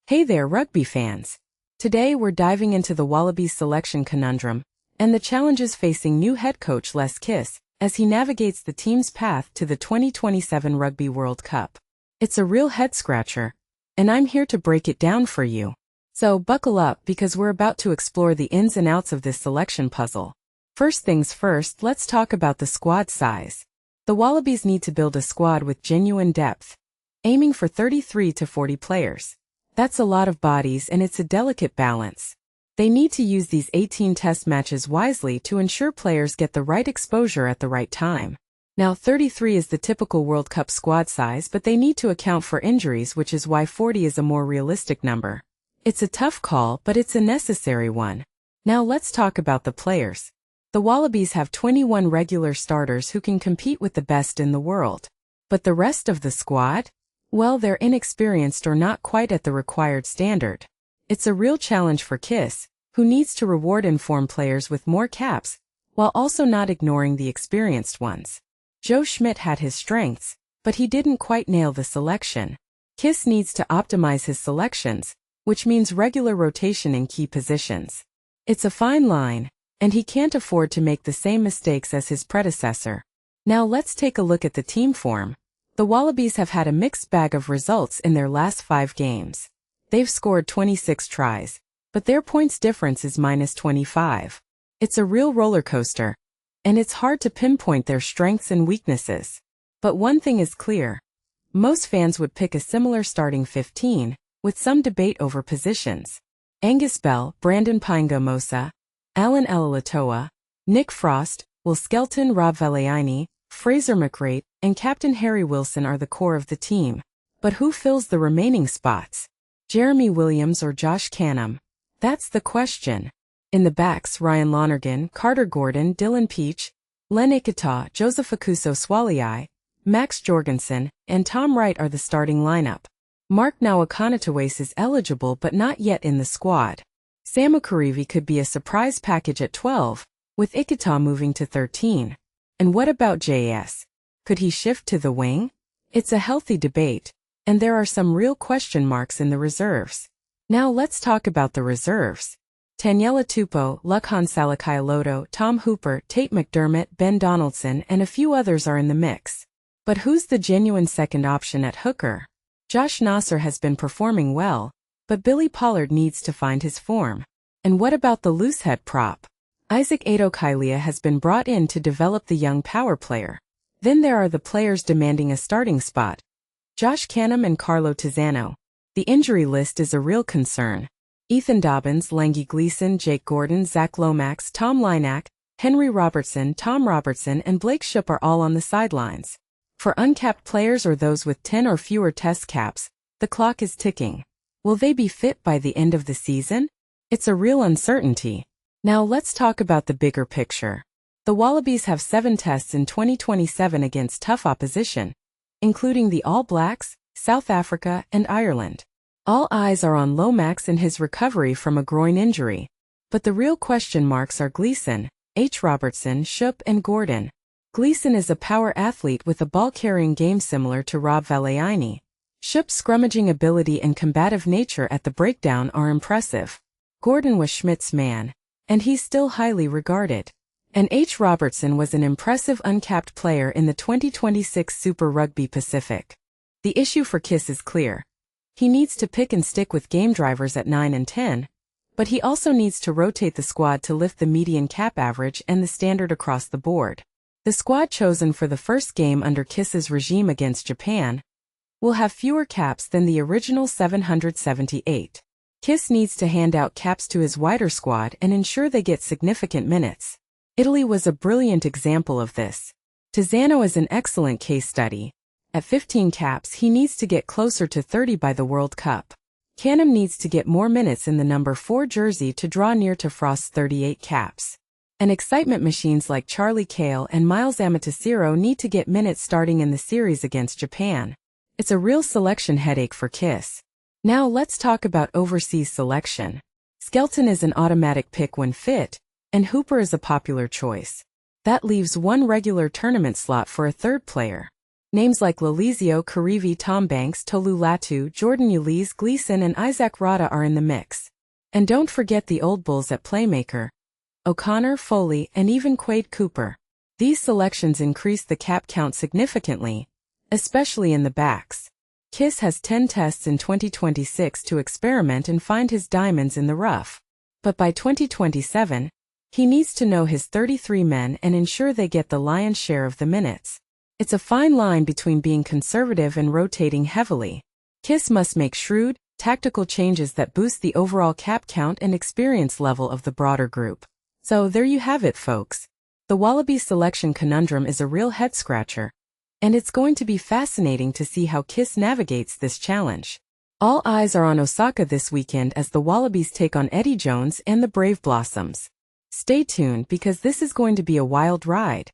Hey there, rugby fans! Today we're diving into the Wallabies selection conundrum and the challenges facing new head coach Les Kiss as he navigates the team's path to the 2027 Rugby World Cup. It's a real head-scratcher, and I'm here to break it down for you. So buckle up because we're about to explore the ins and outs of this selection puzzle. First things first, let's talk about the squad size. The Wallabies need to build a squad with genuine depth, aiming for 33 to 40 players. That's a lot of bodies and it's a delicate balance. They need to use these 18 test matches wisely to ensure players get the right exposure at the right time. Now 33 is the typical World Cup squad size, but they need to account for injuries, which is why 40 is a more realistic number. It's a tough call, but it's a necessary one. Now let's talk about the players. The Wallabies have 21 regular starters who can compete with the best in the world. But the rest of the squad? Well, they're inexperienced or not quite at the required standard. It's a real challenge for Kiss, who needs to reward informed players with more caps, while also not ignoring the experienced ones. Joe Schmidt had his strengths, but he didn't quite nail the selection. Kiss needs to optimize his selections, which means regular rotation in key positions. It's a fine line, and he can't afford to make the same mistakes as his predecessor. Now let's take a look at the team form. The Wallabies have had a mixed bag of results in their last 5 games. They've scored 26 tries, but their points difference is -25. It's a real roller coaster, and it's hard to pinpoint their strengths and weaknesses. But one thing is clear. Most fans would pick a similar starting 15, with some debate over positions. Angus Bell, Brandon Painga-Mosa, Alan Alalatoa, Nick Frost, Will Skelton, Rob Valiani, Fraser McRae, and Captain Harry Wilson are the core of the team. But who fills the remaining spots? Jeremy Williams or Josh Canham? That's the question. In the backs, Ryan Lonergan, Carter Gordon, Dylan Peach, Len Ikita, Joseph Akuso Swaliai, Max Jorgensen, and Tom Wright are the starting lineup. Mark Nawakanatawase is eligible but not yet in the squad. Samu Karivi could be a surprise package at 12, with Ikita moving to 13. And what about JS? Could he shift to the wing? It's a healthy debate, and there are some real question marks in the reserves. Now let's talk about the reserves. Taniela Tupou, Lukhan Salakaia-Loto, Tom Hooper, Tate McDermott, Ben Donaldson, and a few others are in the mix. But who's the genuine second option at hooker? Josh Nasser has been performing well, but Billy Pollard needs to find his form. And what about the loosehead prop? Isaac Ato-Kailia has been brought in to develop the young power player. Then there are the players demanding a starting spot. Josh Canham and Carlo Tizzano. The injury list is a real concern. Ethan Dobbins, Langi Gleeson, Jake Gordon, Zach Lomax, Tom Linak, Henry Robertson, Tom Robertson, and Blake Shoop are all on the sidelines. For uncapped players or those with 10 or fewer test caps, the clock is ticking. Will they be fit by the end of the season? It's a real uncertainty. Now let's talk about the bigger picture. The Wallabies have 7 tests in 2027 against tough opposition, including the All Blacks, South Africa, and Ireland. All eyes are on Lomax and his recovery from a groin injury. But the real question marks are Gleeson, H. Robertson, Shoop, and Gordon. Gleeson is a power athlete with a ball-carrying game similar to Rob Valiani. Shoop's scrummaging ability and combative nature at the breakdown are impressive. Gordon was Schmidt's man, and he's still highly regarded. And H. Robertson was an impressive uncapped player in the 2026 Super Rugby Pacific. The issue for Kiss is clear. He needs to pick and stick with game drivers at 9 and 10, but he also needs to rotate the squad to lift the median cap average and the standard across the board. The squad chosen for the first game under Kiss's regime against Japan will have fewer caps than the original 778. Kiss needs to hand out caps to his wider squad and ensure they get significant minutes. Italy was a brilliant example of this. Tizzano is an excellent case study. At 15 caps, he needs to get closer to 30 by the World Cup. Canham needs to get more minutes in the number 4 jersey to draw near to Frost's 38 caps. And excitement machines like Charlie Cale and Miles Amatisiro need to get minutes starting in the series against Japan. It's a real selection headache for Kiss. Now let's talk about overseas selection. Skelton is an automatic pick when fit, and Hooper is a popular choice. That leaves one regular tournament slot for a third player. Names like Lalizio Karivi, Tom Banks, Tolu Latu, Jordan Ulis, Gleason and Isaac Rada are in the mix. And don't forget the old bulls at Playmaker, O'Connor, Foley, and even Quade Cooper. These selections increase the cap count significantly, especially in the backs. Kiss has 10 tests in 2026 to experiment and find his diamonds in the rough. But by 2027, he needs to know his 33 men and ensure they get the lion's share of the minutes. It's a fine line between being conservative and rotating heavily. Kiss must make shrewd, tactical changes that boost the overall cap count and experience level of the broader group. So there you have it, folks. The Wallabies selection conundrum is a real head-scratcher, and it's going to be fascinating to see how Kiss navigates this challenge. All eyes are on Osaka this weekend as the Wallabies take on Eddie Jones and the Brave Blossoms. Stay tuned because this is going to be a wild ride.